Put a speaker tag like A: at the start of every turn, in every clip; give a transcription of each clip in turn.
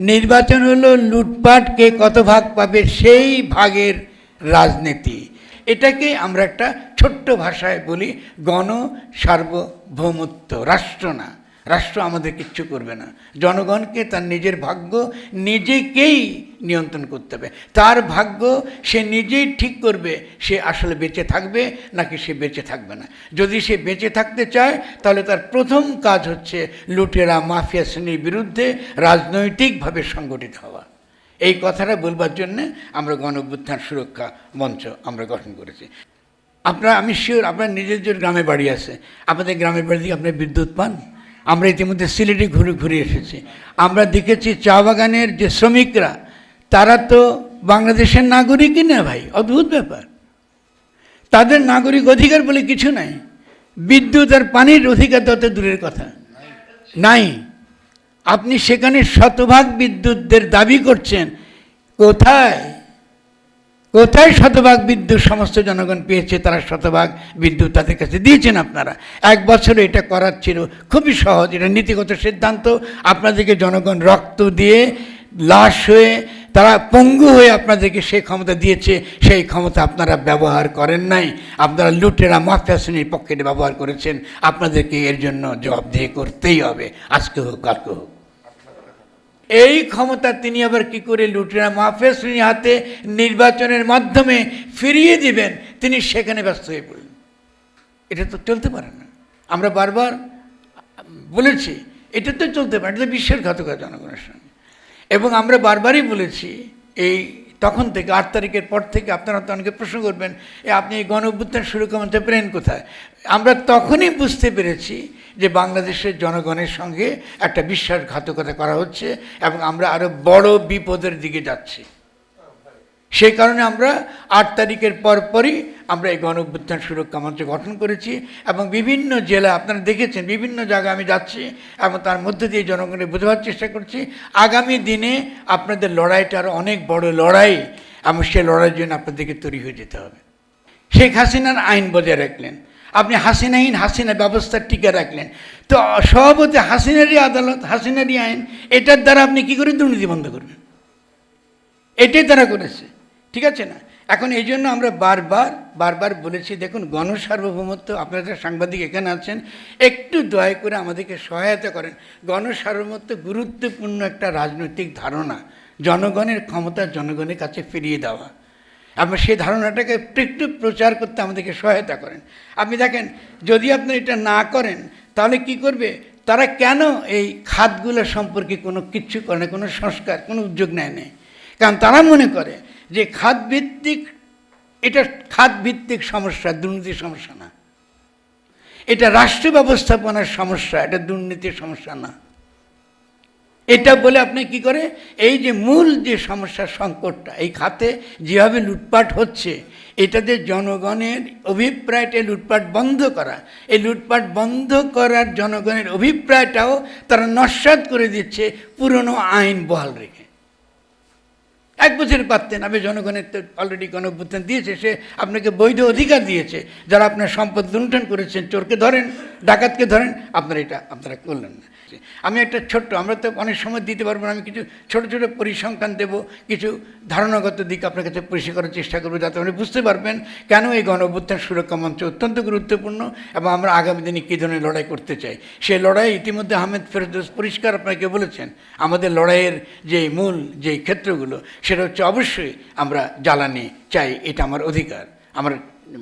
A: নির্বাচন হলো লুটপাট, কে কত ভাগ পাবে সেই ভাগের রাজনীতি। এটাকে আমরা একটা ছোট্ট ভাষায় বলি গণ সার্বভৌমত্ব। রাষ্ট্র না, রাষ্ট্র আমাদের কিচ্ছু করবে না। জনগণকে তার নিজের ভাগ্য নিজেকেই নিয়ন্ত্রণ করতে হবে। তার ভাগ্য সে নিজেই ঠিক করবে, সে আসলে বেঁচে থাকবে নাকি সে বেঁচে থাকবে না। যদি সে বেঁচে থাকতে চায় তাহলে তার প্রথম কাজ হচ্ছে লুটেরা মাফিয়া শ্রেণীর বিরুদ্ধে রাজনৈতিকভাবে সংগঠিত হওয়া। এই কথাটা বলবার জন্যে আমরা গণ অভ্যুত্থান সুরক্ষা মঞ্চ আমরা গঠন করেছি। আপনারা, আমি শিওর আপনার নিজের গ্রামে বাড়ি আছে, আপনাদের গ্রামের বাড়ি থেকে আপনি বিদ্যুৎ পান। আমরা ইতিমধ্যে সিলেটে ঘুরে এসেছি, আমরা দেখেছি চা বাগানের যে শ্রমিকরা তারা তো বাংলাদেশের নাগরিকই না ভাই, অদ্ভুত ব্যাপার। তাদের নাগরিক অধিকার বলে কিছু নাই, বিদ্যুৎ আর পানির অধিকার তত দূরের কথা নাই। আপনি সেখানে শতভাগ বিদ্যুতের দাবি করছেন, কোথায় কোথায় শতভাগ বিদ্যুৎ সমস্ত জনগণ পেয়েছে? তারা শতভাগ বিদ্যুৎ তাদের কাছে দিয়েছেন আপনারা। এক বছরে এটা করার ছিল খুবই সহজ, এটা নীতিগত সিদ্ধান্ত। আপনাদেরকে জনগণ রক্ত দিয়ে, লাশ হয়ে, তারা পঙ্গু হয়ে আপনাদেরকে সেই ক্ষমতা দিয়েছে, সেই ক্ষমতা আপনারা ব্যবহার করেন নাই। আপনারা লুটেরা মাফিয়া শ্রেণীর পক্ষে ব্যবহার করেছেন। আপনাদেরকে এর জন্য জবাবদিহি করতেই হবে, আজকে হোক কালকে হোক। এই ক্ষমতা তিনি আবার কি করে লুটেরা মাফিয়া শ্রেণীর হাতে নির্বাচনের মাধ্যমে ফিরিয়ে দিবেন, তিনি সেখানে ব্যস্ত হয়ে পড়লেন। এটা তো চলতে পারে না। আমরা বারবার বলেছি এটা তো চলতে পারে, এটা তো বিশ্বাসঘাতকতা জনগণের সঙ্গে। এবং আমরা বারবারই বলেছি, এই তখন থেকে 8 তারিখের পর থেকে আপনারা তো অনেকে প্রশ্ন করবেন, আপনি এই গণ অভ্যুত্থান সুরক্ষা মঞ্চে পেলেন কোথায়? আমরা তখনই বুঝতে পেরেছি যে বাংলাদেশের জনগণের সঙ্গে একটা বিশ্বাসঘাতকতা করা হচ্ছে এবং আমরা আরও বড় বিপদের দিকে যাচ্ছি। সেই কারণে আমরা 8 তারিখের পরপরই আমরা এই গণ অভ্যুত্থান সুরক্ষা মঞ্চ গঠন করেছি এবং বিভিন্ন জেলা আপনারা দেখেছেন, বিভিন্ন জায়গায় আমি যাচ্ছি এবং তার মধ্যে দিয়ে জনগণের বোঝাবার চেষ্টা করছি আগামী দিনে আপনাদের লড়াইটা আরও অনেক বড় লড়াই এবং সেই লড়াইয়ের জন্য আপনাদেরকে তৈরি হয়ে যেতে হবে। শেখ হাসিনার আইন বজায় রাখলেন আপনি, হাসিনাহীন হাসিনা ব্যবস্থা টিকে রাখলেন, তো সভাপতি হাসিনারই আদালত, হাসিনারই আইন, এটার দ্বারা আপনি কী করে দুর্নীতি বন্ধ করবেন? এটাই তারা করেছে, ঠিক আছে না? এখন এই জন্য আমরা বারবার বলেছি, দেখুন গণসার্বভৌমত্ব, আপনারা যারা সাংবাদিক এখানে আছেন একটু দয়া করে আমাদেরকে সহায়তা করেন। গণসার্বভৌমত্ব গুরুত্বপূর্ণ একটা রাজনৈতিক ধারণা, জনগণের ক্ষমতা জনগণের কাছে ফিরিয়ে দেওয়া। আপনি সেই ধারণাটাকে একটু প্রচার করতে আমাদেরকে সহায়তা করেন। আপনি দেখেন, যদি আপনি এটা না করেন তাহলে কি করবে তারা? কেন এই খাতগুলো সম্পর্কে কোনো কিচ্ছু করে না, কোনো সংস্কার, কোনো উদ্যোগ নেয়? কারণ তারা মনে করে যে খাতভিত্তিক, এটা খাতভিত্তিক সমস্যা, দুর্নীতির সমস্যা না, এটা রাষ্ট্র ব্যবস্থাপনার সমস্যা, এটা দুর্নীতির সমস্যা না। এটা বলে আপনি কি করে এই যে মূল যে সমস্যার সংকটটা, এই খাতে যেভাবে লুটপাট হচ্ছে, এটাতে জনগণের অভিপ্রায়টা লুটপাট বন্ধ করা, এই লুটপাট বন্ধ করার জনগণের অভিপ্রায়টাও তারা নস্যাৎ করে দিচ্ছে পুরনো আইন বহাল রেখে। 1 বছর পারতেন, আপনি জনগণের তো অলরেডি গণ অভ্যুত্থান দিয়েছে, সে আপনাকে বৈধ অধিকার দিয়েছে। যারা আপনার সম্পদ লুণ্ঠন করেছেন, চোরকে ধরেন, ডাকাতকে ধরেন, আপনারা করলেন না। আমি একটা ছোট্ট, আমরা তো অনেক সময় দিতে পারবো না, আমি কিছু ছোট পরিসংখ্যান দেবো, কিছু ধারণাগত দিক আপনার কাছে পরিষ্কার করার চেষ্টা করবো, যাতে আপনি বুঝতে পারবেন কেন এই গণ অভ্যুত্থান সুরক্ষা মঞ্চ অত্যন্ত গুরুত্বপূর্ণ এবং আমরা আগামী দিনে কী ধরনের লড়াই করতে চাই। সেই লড়াই ইতিমধ্যে আহমেদ ফেরদৌস পরিষ্কার আপনাকে বলেছেন। আমাদের লড়াইয়ের যে মূল যে ক্ষেত্রগুলো, সেটা হচ্ছে অবশ্যই আমরা জ্বালানি চাই, এটা আমার অধিকার। আমার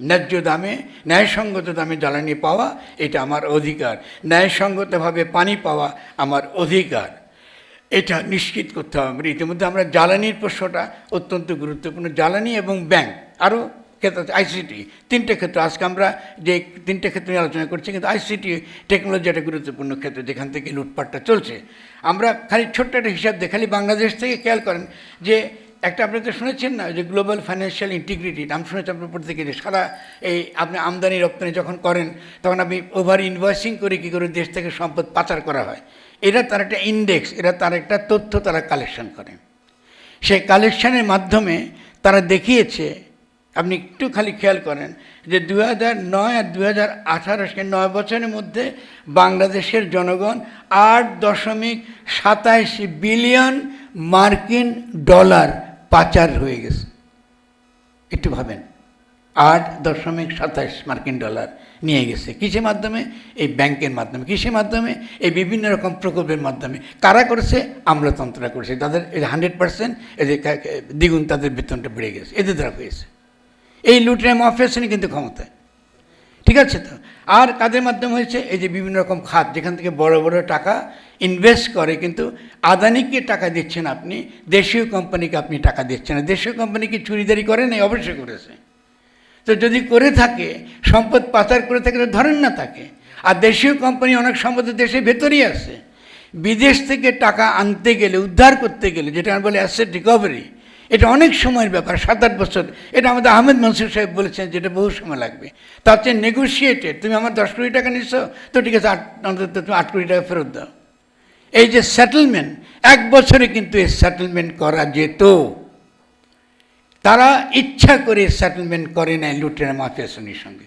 A: ন্যায্য দামে, ন্যায়সঙ্গত দামে জ্বালানি পাওয়া, এটা আমার অধিকার। ন্যায়সঙ্গতভাবে পানি পাওয়া আমার অধিকার, এটা নিশ্চিত করতে হবে। ইতিমধ্যে আমরা জ্বালানির প্রশ্নটা অত্যন্ত গুরুত্বপূর্ণ, জ্বালানি এবং ব্যাংক, আরও ক্ষেত্র আছে, আইসিটি, 3টে ক্ষেত্র আজকে আমরা যে 3টে ক্ষেত্র নিয়ে আলোচনা করছি, কিন্তু আইসিটি টেকনোলজি একটা গুরুত্বপূর্ণ ক্ষেত্র, যেখান থেকে লুটপাটটা চলছে। আমরা খালি ছোট্ট একটা হিসাব দিয়ে, খালি বাংলাদেশ থেকে খেয়াল করেন যে একটা, আপনি তো শুনেছেন না যে গ্লোবাল ফাইন্যান্সিয়াল ইন্টিগ্রিটি, নাম শুনেছেন আপনার প্রত্যেকে, যে সারা এই আপনি আমদানি রপ্তানি যখন করেন তখন আপনি ওভার ইনভয়েসিং করে কী করে দেশ থেকে সম্পদ পাচার করা হয়, এরা তার একটা ইন্ডেক্স, এরা তার একটা তথ্য তারা কালেকশন করে। সেই কালেকশনের মাধ্যমে তারা দেখিয়েছে আপনি একটু খালি খেয়াল করেন যে 2009 আর 2018 সে 9 বছরের মধ্যে বাংলাদেশের জনগণ 8.27 বিলিয়ন মার্কিন ডলার পাচার হয়ে গেছে। একটু ভাবেন, 8.27 মার্কিন ডলার নিয়ে গেছে কিসের মাধ্যমে? এই ব্যাংকের মাধ্যমে। কিসের মাধ্যমে? এই বিভিন্ন রকম প্রকল্পের মাধ্যমে। কারা করেছে? আমলাতন্ত্ররা করেছে। তাদের 100% এদের দ্বিগুণ তাদের বেতনটা বেড়ে গেছে, এদের দ্বারা হয়েছে। এই লুটেরা মাফিয়া শ্রেণী কিন্তু ক্ষমতায়, ঠিক আছে তো। আর কাদের মাধ্যমে হয়েছে? এই যে বিভিন্ন রকম খাত যেখান থেকে বড় বড় টাকা ইনভেস্ট করে, কিন্তু আদানিকে টাকা দিচ্ছেন আপনি, দেশীয় কোম্পানিকে আপনি টাকা দিচ্ছেন না। দেশীয় কোম্পানি কি চুরিদারি করে নাই? অবশ্যই করেছে। তো যদি করে থাকে, সম্পদ পাচার করে থাকে, তো ধরেন না তাকে। আর দেশীয় কোম্পানি অনেক সম্পদ দেশের ভেতরেই আছে। বিদেশ থেকে টাকা আনতে গেলে, উদ্ধার করতে গেলে, যেটা আমরা বলি অ্যাসেট রিকভারি, এটা অনেক সময়ের ব্যাপার, 7-8 বছর। এটা আমাদের আহমেদ মনসুর সাহেব বলেছেন যেটা বহু সময় লাগবে। তার চেয়ে নেগোসিয়েটেড, তুমি আমার 10 কোটি টাকা নিচ্ছ, তো ঠিক আছে, অন্তত তুমি 8 কোটি টাকা ফেরত দাও। এই যে সেটেলমেন্ট, 1 বছরে কিন্তু এই সেটেলমেন্ট করা যেত। তারা ইচ্ছা করে সেটেলমেন্ট করে নেয় লুটেরা মাফিয়া শ্রেণীর সঙ্গে,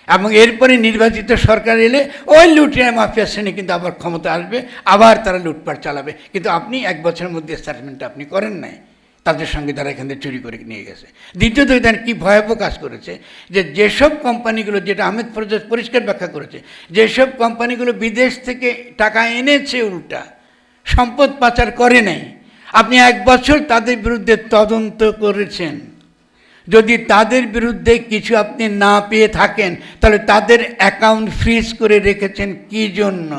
A: এবং এরপরে নির্বাচিত সরকার এলে ওই লুটেরা মাফিয়া শ্রেণী কিন্তু আবার ক্ষমতা আসবে, আবার তারা লুটপাট চালাবে। কিন্তু আপনি 1 বছরের মধ্যে সেটেলমেন্টটা আপনি করেন নাই তাদের সঙ্গে, তারা এখান থেকে চুরি করে নিয়ে গেছে। দ্বিতীয়ত এখানে কী ভয়াবহ কাজ করেছে, যে যেসব কোম্পানিগুলো, যেটা আহমেদ ফরোজ পরিষ্কার ব্যাখ্যা করেছে, যেসব কোম্পানিগুলো বিদেশ থেকে টাকা এনেছে, উল্টা সম্পদ পাচার করে নাই, আপনি 1 বছর তাদের বিরুদ্ধে তদন্ত করেছেন। যদি তাদের বিরুদ্ধে কিছু আপনি না পেয়ে থাকেন, তাহলে তাদের অ্যাকাউন্ট ফ্রিজ করে রেখেছেন কী জন্য?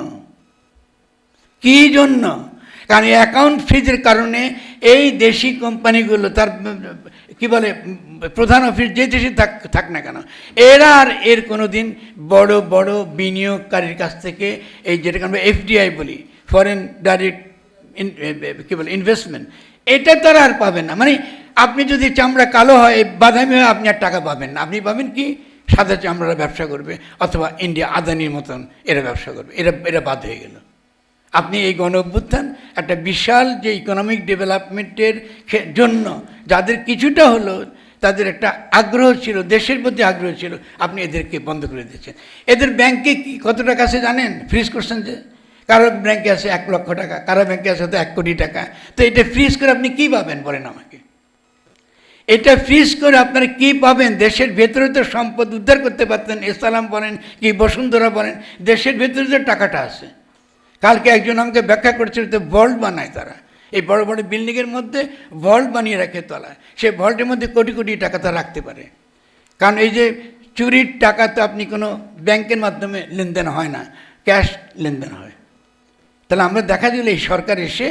A: কী জন্য? কারণ এই অ্যাকাউন্ট ফ্রিজের কারণে এই দেশি কোম্পানিগুলো, তার কি বলে, প্রধান অফিস যে দেশে থাক না কেন, এরা আর এর কোনো দিন বড় বড় বিনিয়োগকারীর কাছ থেকে, এই যেটাকে আমরা এফডিআই বলি, ফরেন ডাইরেক্ট কী বলে ইনভেস্টমেন্ট, এটা তারা আর পাবেন না। মানে আপনি যদি চামড়া কালো হয়, বাদামি হয়, আপনি আর টাকা পাবেন না। আপনি পাবেন কি? সাদা চামড়ারা ব্যবসা করবে, অথবা ইন্ডিয়া আদানির মতন এরা ব্যবসা করবে। এরা বাদ হয়ে গেল। আপনি এই গণ অভ্যুত্থান একটা বিশাল যে ইকোনমিক ডেভেলপমেন্টের জন্য যাদের কিছুটা হলো, তাদের একটা আগ্রহ ছিল, দেশের প্রতি আগ্রহ ছিল, আপনি এদেরকে বন্ধ করে দিয়েছেন। এদের ব্যাংকে কি কত টাকা আছে জানেন? ফ্রিজ করছেন যে, কারো ব্যাংকে আছে 1 লক্ষ টাকা, কারো ব্যাংকে আছে তো 1 কোটি টাকা। তো এটা ফ্রিজ করে আপনি কী পাবেন বলেন আমাকে? এটা ফ্রিজ করে আপনারা কী পাবেন? দেশের ভেতরে তো সম্পদ উদ্ধার করতে পারতেন, এসালাম বলেন কি বসুন্ধরা বলেন, দেশের ভেতরে তো টাকাটা আছে। কালকে একজন আমাকে ব্যাখ্যা করেছিল, তো ভল্ট বানায় তারা, এই বড় বড় বিল্ডিংয়ের মধ্যে ভল্ট বানিয়ে রাখে তলায়, সেই ভল্টের মধ্যে কোটি কোটি টাকা তারা রাখতে পারে। কারণ এই যে চুরির টাকা তো আপনি কোনো ব্যাংকের মাধ্যমে লেনদেন হয় না, ক্যাশ লেনদেন হয়। তাহলে আমরা দেখা দিল এই সরকার এসে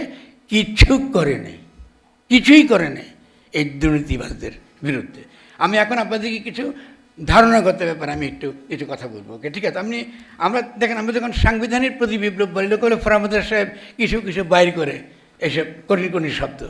A: কিছু করে নেই, কিছুই করে নেই এই দুর্নীতিবাজদের বিরুদ্ধে। আমি এখন আপনাদেরকে কিছু ধারণাগত ব্যাপারে আমি একটু কথা বলবো, ওকে? ঠিক আছে। আমরা দেখেন, আমরা যখন সাংবিধানিক প্রতি বিপ্লব বলি, লোক হলে ফরামদার সাহেব কিছু বাইর করে এসব কঠিন কঠিন শব্দ।